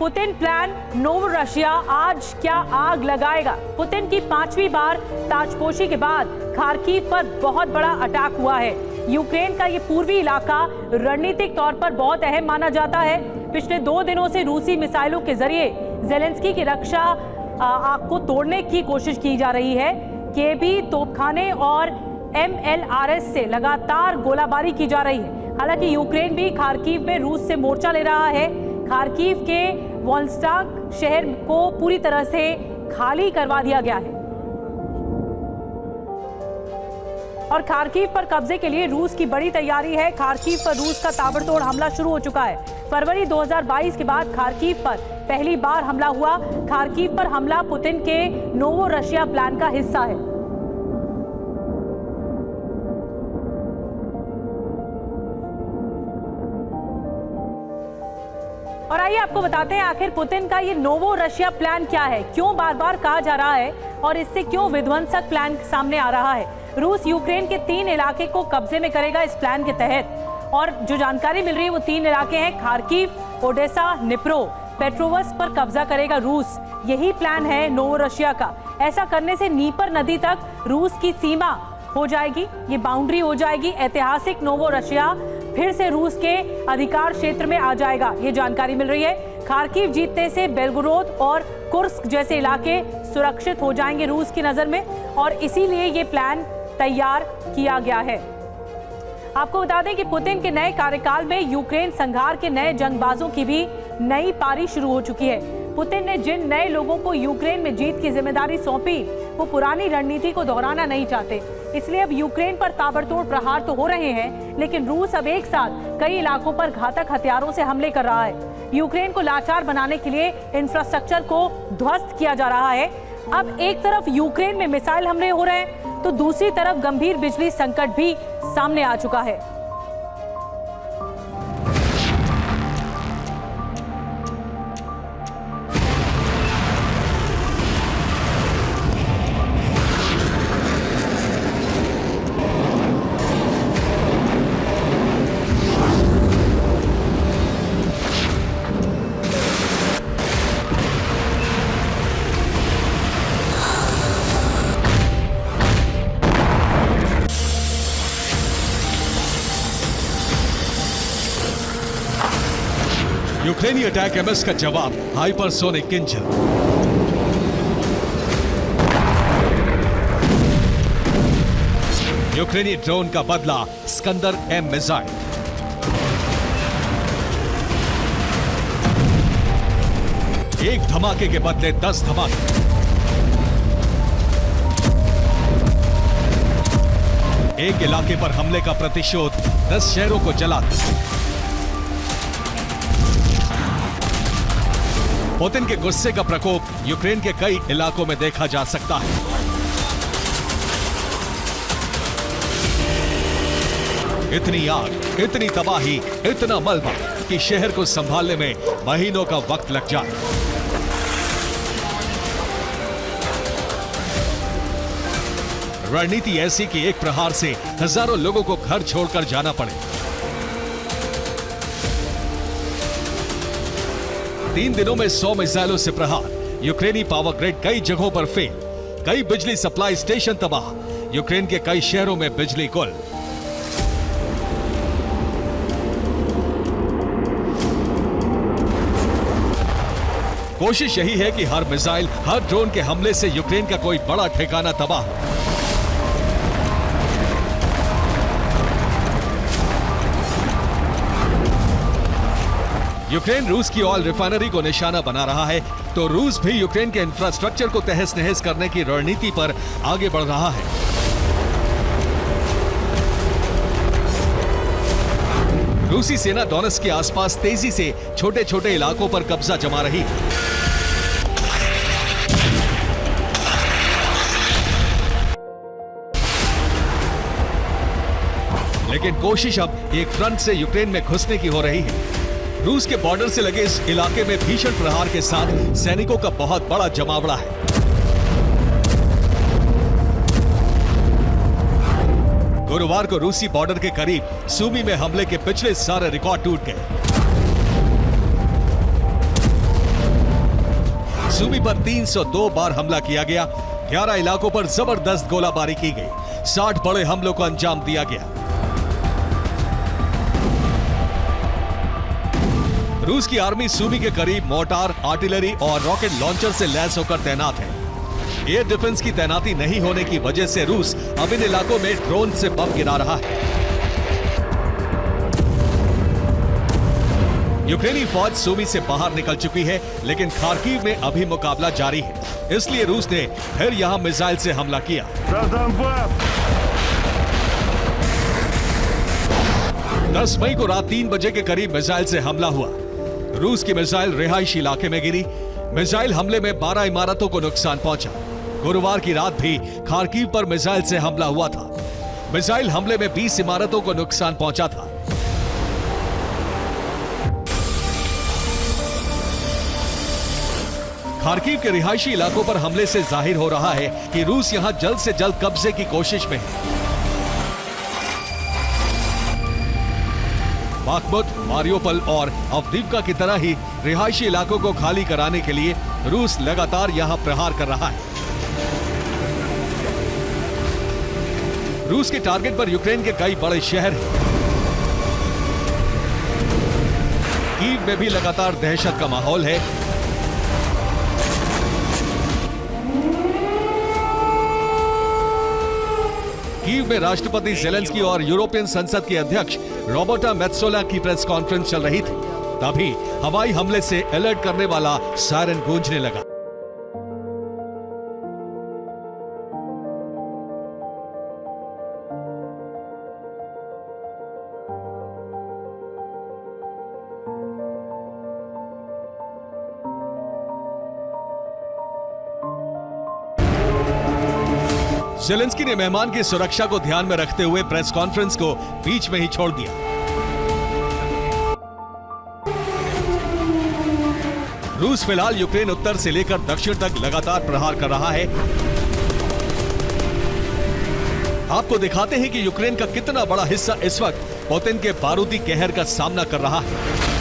Putin plan novo Russia आज क्या आग लगाएगा? पुतिन की 5वीं बार ताजपोशी के बाद खार्किव पर बहुत बड़ा अटैक हुआ है। यूक्रेन का ये पूर्वी इलाका रणनीतिक तौर पर बहुत अहम माना जाता है। पिछले 2 दिनों से रूसी मिसाइलों के जरिए जेलेंस्की की रक्षा आग को तोड़ने की कोशिश की जा रही है। केबी तोपखाने और MLRS से लगातार गोलाबारी की जा रही है। हालांकि यूक्रेन भी खार्किव में रूस से मोर्चा ले रहा है। खार्किव के वोल्स्टाक शहर को पूरी तरह से खाली करवा दिया गया है और खार्किव पर कब्जे के लिए रूस की बड़ी तैयारी है। खार्किव पर रूस का ताबड़तोड़ हमला शुरू हो चुका है। फरवरी 2022 के बाद खार्किव पर पहली बार हमला हुआ। खार्किव पर हमला पुतिन के नोवो रशिया प्लान का हिस्सा है। और आइए आपको बताते हैं आखिर पुतिन का ये नोवो रशिया प्लान क्या है, क्यों बार बार कहा जा रहा है और इससे क्यों विध्वंसक प्लान सामने आ रहा है। रूस यूक्रेन के 3 इलाके को कब्जे में करेगा इस प्लान के तहत और जो जानकारी मिल रही है वो 3 इलाके हैं खार्किव, ओडेसा, निप्रो। पेट्रोवस्क पर कब्जा करेगा रूस। यही प्लान है नोवो रशिया का। ऐसा करने से नीपर नदी तक रूस की सीमा हो जाएगी, ये बाउंड्री हो जाएगी। ऐतिहासिक नोवो रशिया फिर से रूस के अधिकार क्षेत्र में आ जाएगा, ये जानकारी मिल रही है। खार्किव जीतने से बेलगोरोद और कुर्स्क जैसे इलाके सुरक्षित हो जाएंगे रूस की नजर में और इसीलिए ये प्लान तैयार किया गया है। आपको बता दें कि पुतिन के नए कार्यकाल में यूक्रेन संघार के नए जंगबाजों की भी नई पारी शुरू हो चुकी है। पुतिन ने जिन नए लोगों को यूक्रेन में जीत की जिम्मेदारी सौंपी वो पुरानी रणनीति को दोहराना नहीं चाहते, इसलिए अब यूक्रेन पर ताबड़तोड़ प्रहार तो हो रहे हैं, लेकिन रूस अब एक साथ कई इलाकों पर घातक हथियारों से हमले कर रहा है। यूक्रेन को लाचार बनाने के लिए इंफ्रास्ट्रक्चर को ध्वस्त किया जा रहा है। अब एक तरफ यूक्रेन में मिसाइल हमले हो रहे हैं तो दूसरी तरफ गंभीर बिजली संकट भी सामने आ चुका है। यूक्रेनी अटैक एमएस का जवाब हाइपरसोनिक इंजन। यूक्रेनी ड्रोन का बदला स्कंदर M मिसाइल। एक धमाके के बदले 10 धमाके। एक इलाके पर हमले का प्रतिशोध 10 शहरों को जलाकर। पुतिन के गुस्से का प्रकोप यूक्रेन के कई इलाकों में देखा जा सकता है। इतनी आग, इतनी तबाही, इतना मलबा कि शहर को संभालने में महीनों का वक्त लग जाए। रणनीति ऐसी कि एक प्रहार से हजारों लोगों को घर छोड़कर जाना पड़े। 3 दिनों में 100 मिसाइलों से प्रहार। यूक्रेनी पावर ग्रिड कई जगहों पर फेल। कई बिजली सप्लाई स्टेशन तबाह। यूक्रेन के कई शहरों में बिजली गुल। कोशिश यही है कि हर मिसाइल, हर ड्रोन के हमले से यूक्रेन का कोई बड़ा ठिकाना तबाह हो। यूक्रेन रूस की ऑयल रिफाइनरी को निशाना बना रहा है तो रूस भी यूक्रेन के इंफ्रास्ट्रक्चर को तहस नहस करने की रणनीति पर आगे बढ़ रहा है। रूसी सेना डोनेट्स्क के आसपास तेजी से छोटे छोटे इलाकों पर कब्जा जमा रही है। लेकिन कोशिश अब एक फ्रंट से यूक्रेन में घुसने की हो रही है। रूस के बॉर्डर से लगे इस इलाके में भीषण प्रहार के साथ सैनिकों का बहुत बड़ा जमावड़ा है। गुरुवार को रूसी बॉर्डर के करीब सूमी में हमले के पिछले सारे रिकॉर्ड टूट गए। सुमी पर 302 बार हमला किया गया। 11 इलाकों पर जबरदस्त गोलाबारी की गई। 60 बड़े हमलों को अंजाम दिया गया। रूस की आर्मी सुमी के करीब मोर्टार, आर्टिलरी और रॉकेट लॉन्चर से लैस होकर तैनात है। एयर डिफेंस की तैनाती नहीं होने की वजह से रूस अब इन इलाकों में ड्रोन से बम गिरा रहा है। यूक्रेनी फौज सुमी से बाहर निकल चुकी है, लेकिन खार्किव में अभी मुकाबला जारी है। इसलिए रूस ने फिर यहां मिसाइल से हमला किया। 10 मई को रात 3 बजे के करीब मिसाइल से हमला हुआ। रूस की मिसाइल रिहायशी इलाके में गिरी। मिसाइल हमले में 12 इमारतों को नुकसान पहुंचा। गुरुवार की रात भी खार्किव पर मिसाइल से हमला हुआ था। मिसाइल हमले में 20 इमारतों को नुकसान पहुंचा था। खार्किव के रिहायशी इलाकों पर हमले से जाहिर हो रहा है कि रूस यहां जल्द से जल्द कब्जे की कोशिश में है। बाखमुत, मारियोपोल और अवदीव्का की तरह ही रिहायशी इलाकों को खाली कराने के लिए रूस लगातार यहां प्रहार कर रहा है। रूस के टारगेट पर यूक्रेन के कई बड़े शहर हैं। कीव में भी लगातार दहशत का माहौल है। कीव में राष्ट्रपति ज़ेलेंस्की और यूरोपियन संसद के अध्यक्ष रॉबर्टा मेत्सोला की प्रेस कॉन्फ्रेंस चल रही थी। तभी हवाई हमले से अलर्ट करने वाला सायरन गूंजने लगा। ज़ेलेंस्की ने मेहमान की सुरक्षा को ध्यान में रखते हुए प्रेस कॉन्फ्रेंस को बीच में ही छोड़ दिया। रूस फिलहाल यूक्रेन उत्तर से लेकर दक्षिण तक लगातार प्रहार कर रहा है। आपको दिखाते हैं कि यूक्रेन का कितना बड़ा हिस्सा इस वक्त पुतिन के बारूदी कहर का सामना कर रहा है।